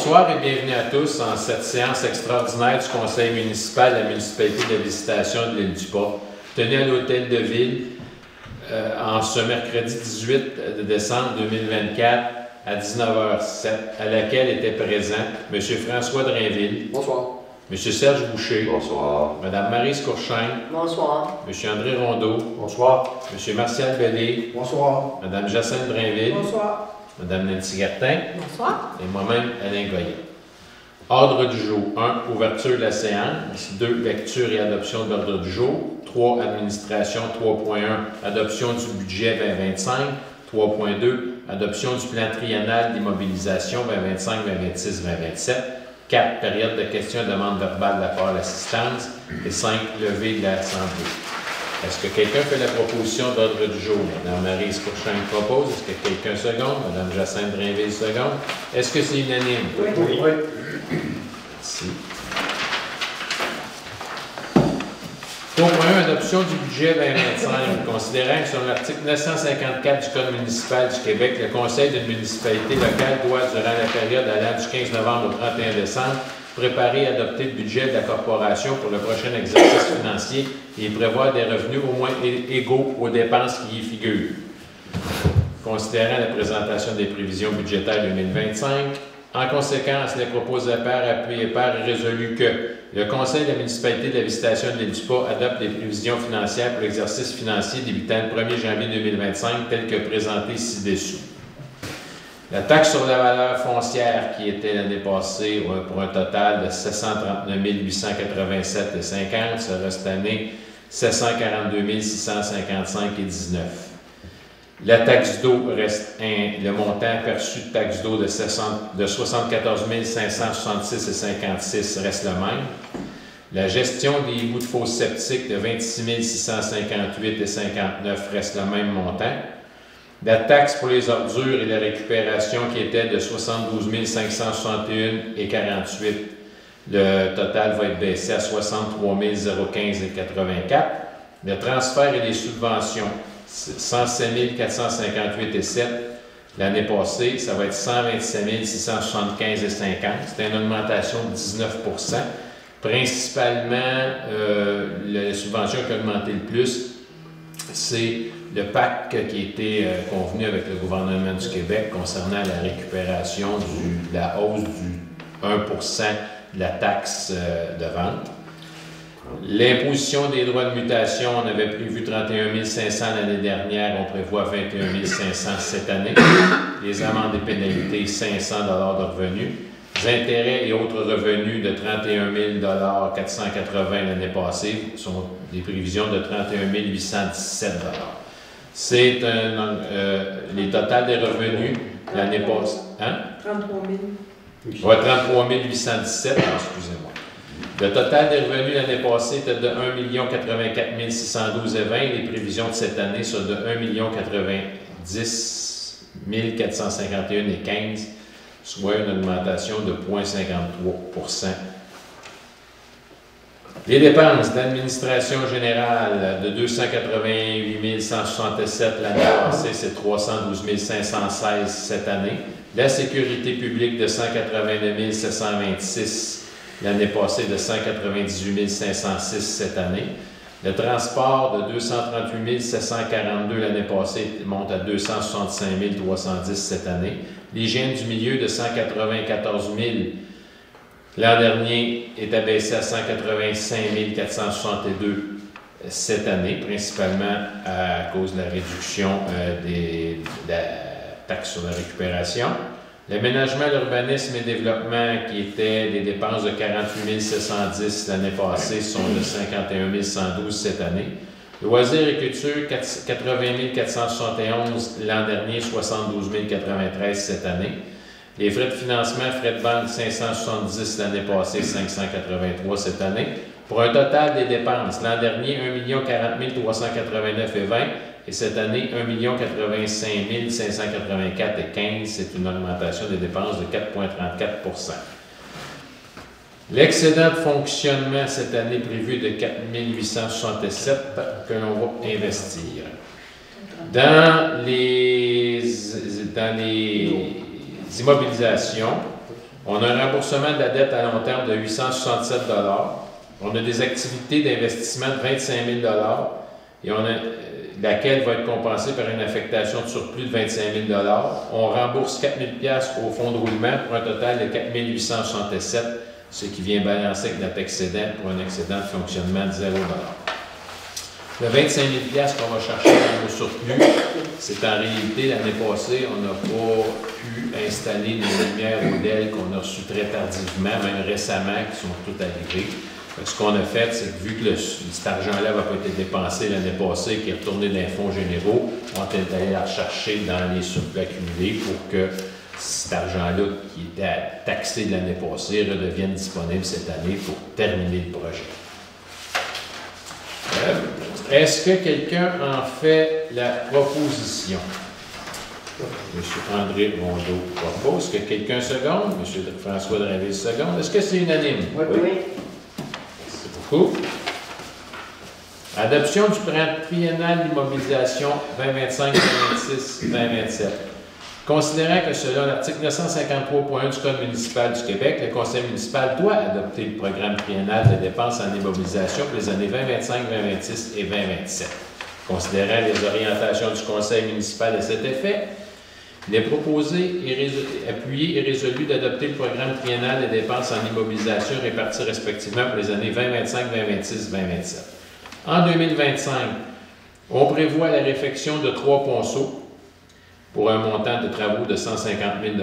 Bonsoir et bienvenue à tous en cette séance extraordinaire du Conseil municipal de la municipalité de la Visitation de l'île du Pas, tenue à l'Hôtel de Ville en ce mercredi 18 décembre 2024 à 19h07, à laquelle étaient présents M. François Drainville. Bonsoir. M. Serge Boucher. Bonsoir. Mme Maryse Courchain. Bonsoir. M. André Rondeau. Bonsoir. M. Martial Bellé. Bonsoir. Mme Jacinthe Drainville. Bonsoir. Mme Nancy Gartin. Bonsoir. Et moi-même, Alain Goyen. Ordre du jour. 1. Ouverture de la séance. 2. Lecture et adoption de l'ordre du jour. 3. Administration. 3.1. Adoption du budget 2025. 3.2. Adoption du plan triennal d'immobilisation 2025, 2026, 2027. 4. Période de questions et demandes verbales de la part de l'assistance. Et 5. Levée de l'Assemblée. Est-ce que quelqu'un fait la proposition d'ordre du jour? Mme Maryse Courchain propose. Est-ce que quelqu'un seconde? Mme Jacinthe Drainville seconde. Est-ce que c'est unanime? Oui. Oui. Merci. 3.1. Adoption du budget 2025. Considérant que sur l'article 954 du Code municipal du Québec, le Conseil d'une municipalité locale doit, durant la période allant du 15 novembre au 31 décembre, préparer et adopter le budget de la corporation pour le prochain exercice financier et prévoir des revenus au moins égaux aux dépenses qui y figurent. Considérant la présentation des prévisions budgétaires 2025, en conséquence, les proposateurs appuyés par et résolu que le Conseil de la municipalité de la Visitation de l'île du Pas adopte les prévisions financières pour l'exercice financier débutant le 1er janvier 2025 telles que présentées ci-dessous. La taxe sur la valeur foncière qui était l'année passée pour un total de 739 887,50 sera cette année 742 655,19. La taxe d'eau reste le montant perçu de taxe d'eau de 74 566,56 reste le même. La gestion des bouts de fosse septiques de 26 658,59 reste le même montant. La taxe pour les ordures et la récupération qui était de 72 561,48, le total va être baissé à 63 015,84. Le transfert et les subventions, 107 458,7. L'année passée, ça va être 127 675,50. C'est une augmentation de 19%. Principalement, la subvention qui a augmenté le plus, c'est le pacte qui a été convenu avec le gouvernement du Québec concernant la récupération de la hausse du 1% de la taxe de vente. L'imposition des droits de mutation, on avait prévu 31 500 l'année dernière, on prévoit 21 500 cette année. Les amendes et pénalités, 500 $ de revenus. Les intérêts et autres revenus de 31 480 l'année passée sont des prévisions de 31 817 $. C'est les totals des revenus l'année passée. Hein? 33 000. Oui, 33 817, excusez-moi. Le total des revenus l'année passée était de 1 084 612,20. Les prévisions de cette année sont de 1 090 451,15, soit une augmentation de 0,53%. Les dépenses d'administration générale de 288 167 l'année passée, c'est 312 516 cette année. La sécurité publique de 189 726 l'année passée, de 198 506 cette année. Le transport de 238 742 l'année passée monte à 265 310 cette année. L'hygiène du milieu de 194 000 l'an dernier est abaissé à 185 462 cette année, principalement à cause de la réduction de la taxe sur la récupération. L'aménagement, l'urbanisme et le développement, qui étaient des dépenses de 48 710 l'année passée, sont de 51 112 cette année. Loisirs et culture, 80 471 l'an dernier, 72 093 cette année. Les frais de financement, frais de banque, 570 l'année passée, 583 cette année. Pour un total des dépenses, l'an dernier, 1 40 389,20 et cette année, 1 85 584,15. C'est une augmentation des dépenses de 4,34%. L'excédent de fonctionnement cette année prévu de 4 867 que l'on va investir. Dans les immobilisations, On a un remboursement de la dette à long terme de 867 $. On a des activités d'investissement de 25 000 $ et laquelle va être compensée par une affectation de surplus de 25 000 $. On rembourse 4 000 $ au fonds de roulement pour un total de 4 867 $, ce qui vient balancer avec notre excédent pour un excédent de fonctionnement de 0 $. Le 25 000 $ qu'on va chercher dans nos surplus, c'est en réalité, l'année passée, on n'a pas pu installer les lumières Odell qu'on a reçues très tardivement, même récemment, qui sont toutes arrivées. Ce qu'on a fait, c'est que vu que cet argent-là n'a pas été dépensé l'année passée, qui est retourné dans les fonds généraux, on est allé la rechercher dans les surplus accumulés pour que cet argent-là, qui était taxé l'année passée, redevienne disponible cette année pour terminer le projet. Est-ce que quelqu'un en fait la proposition? M. André Rondeau propose. Est-ce que quelqu'un seconde? M. François Drainville seconde. Est-ce que c'est unanime? Oui. Merci beaucoup. Adoption du plan triennal d'immobilisation 2025-2026-2027. Considérant que selon l'article 953.1 du Code municipal du Québec, le conseil municipal doit adopter le programme triennal de dépenses en immobilisation pour les années 2025, 2026 et 2027. Considérant les orientations du conseil municipal à cet effet, il est proposé, appuyé et résolu d'adopter le programme triennal de dépenses en immobilisation réparti respectivement pour les années 2025, 2026, 2027. En 2025, on prévoit la réfection de 3 ponceaux pour un montant de travaux de 150 000 $,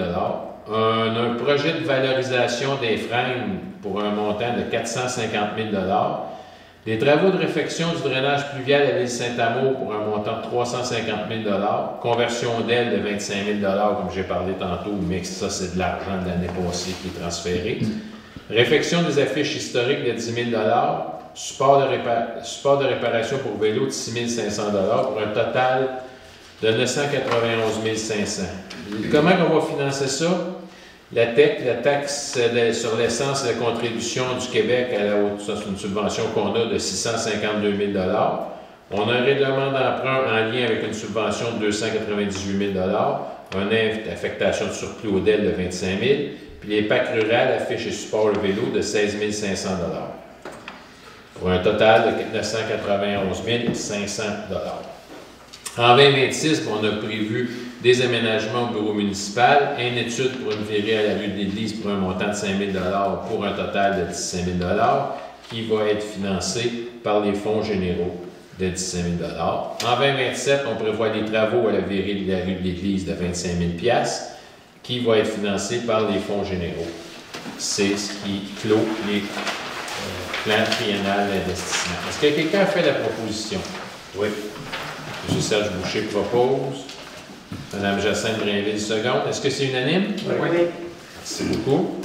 un projet de valorisation des freins pour un montant de 450 000 $, des travaux de réfection du drainage pluvial à l'île Saint-Amour pour un montant de 350 000 $, conversion d'aile de 25 000 $, comme j'ai parlé tantôt, mais ça, c'est de l'argent de l'année passée qui est transféré, réfection des affiches historiques de 10 000 $, support de réparation pour vélo de 6 500 $ pour un total de 991 500. Comment on va financer ça? La taxe sur l'essence et la contribution du Québec à la haute, ça c'est une subvention qu'on a de 652 000 $. On a un règlement d'emprunt en lien avec une subvention de 298 000 $, une affectation de surplus au DEL de 25 000 $, puis les PAC rurales, affiches et support le vélo de 16 500 $. Pour un total de 991 500 $. En 2026, on a prévu des aménagements au bureau municipal, une étude pour une verrie à la rue de l'Église pour un montant de 5 000 $ pour un total de 17 000 $ qui va être financé par les fonds généraux de 17 000 $. En 2027, on prévoit des travaux à la verrie de la rue de l'Église de 25 000 $ qui va être financé par les fonds généraux. C'est ce qui clôt les plans triennal d'investissement. Est-ce que quelqu'un a fait la proposition? Oui. M. Serge Boucher propose. Mme Jacinthe Drainville seconde. Est-ce que c'est unanime? Oui. Merci beaucoup.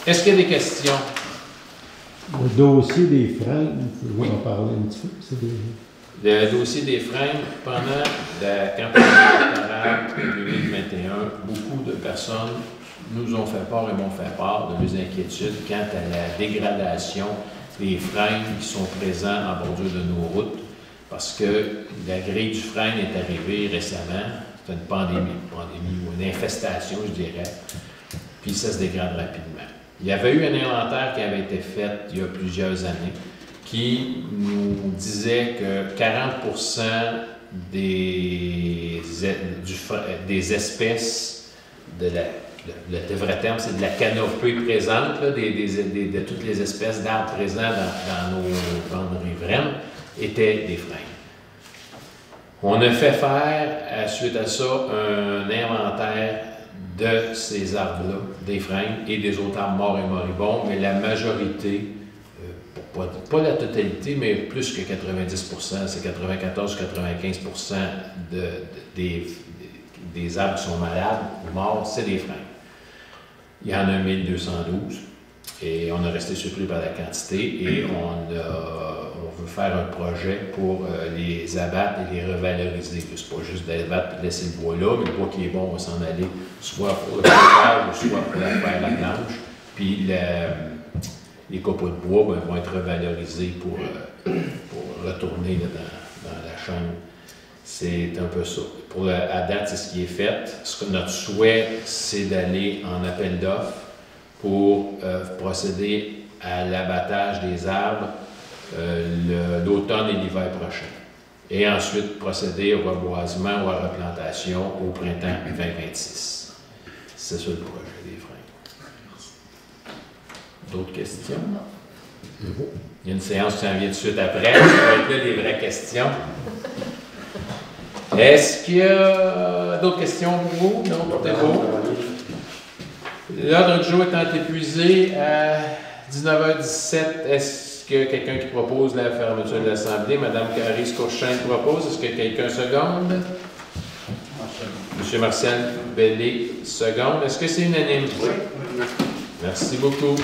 Est-ce qu'il y a des questions? Le dossier des freins, je vais en parler un petit peu. Le dossier des freins, pendant la campagne électorale 2021, beaucoup de personnes nous ont fait part et m'ont fait part de leurs inquiétudes quant à la dégradation des freins qui sont présents en bordure de nos routes, parce que la grille du frein est arrivée récemment, c'est une pandémie ou une infestation, je dirais, puis ça se dégrade rapidement. Il y avait eu un inventaire qui avait été fait il y a plusieurs années qui nous disait que 40% des espèces le vrai terme, c'est de la canopée présente, là, de toutes les espèces d'arbres présents dans nos bandes riveraines, étaient des freins. On a fait faire, suite à ça, un inventaire de ces arbres-là, des freins et des autres arbres morts et moribonds, mais la majorité, pas la totalité, mais plus que 90%, c'est 94-95% des arbres qui sont malades ou morts, c'est des freins. Il y en a 1212 et on a resté surpris par la quantité et on veut faire un projet pour les abattre et les revaloriser. C'est pas juste d'abattre et de laisser le bois là, mais le bois qui est bon, on va s'en aller soit pour le faire ou soit pour faire la planche. Puis les copeaux de bois vont être revalorisés pour retourner là, dans la chambre C'est un peu ça. À date, c'est ce qui est fait. Notre souhait, c'est d'aller en appel d'offres pour procéder à l'abattage des arbres l'automne et l'hiver prochain. Et ensuite procéder au reboisement ou à la replantation au printemps 2026. C'est ça le projet des freins. D'autres questions? Il y a une séance qui s'en vient tout de suite après. Ça va être là des vraies questions. Est-ce qu'il y a d'autres questions pour vous? Non, tout est beau. L'ordre du jour étant épuisé à 19h17, est-ce que quelqu'un qui propose la fermeture de l'Assemblée? Madame Caris-Courchain propose. Est-ce que quelqu'un seconde? Monsieur Martial Bellé seconde. Est-ce que c'est unanime? Oui. Merci beaucoup.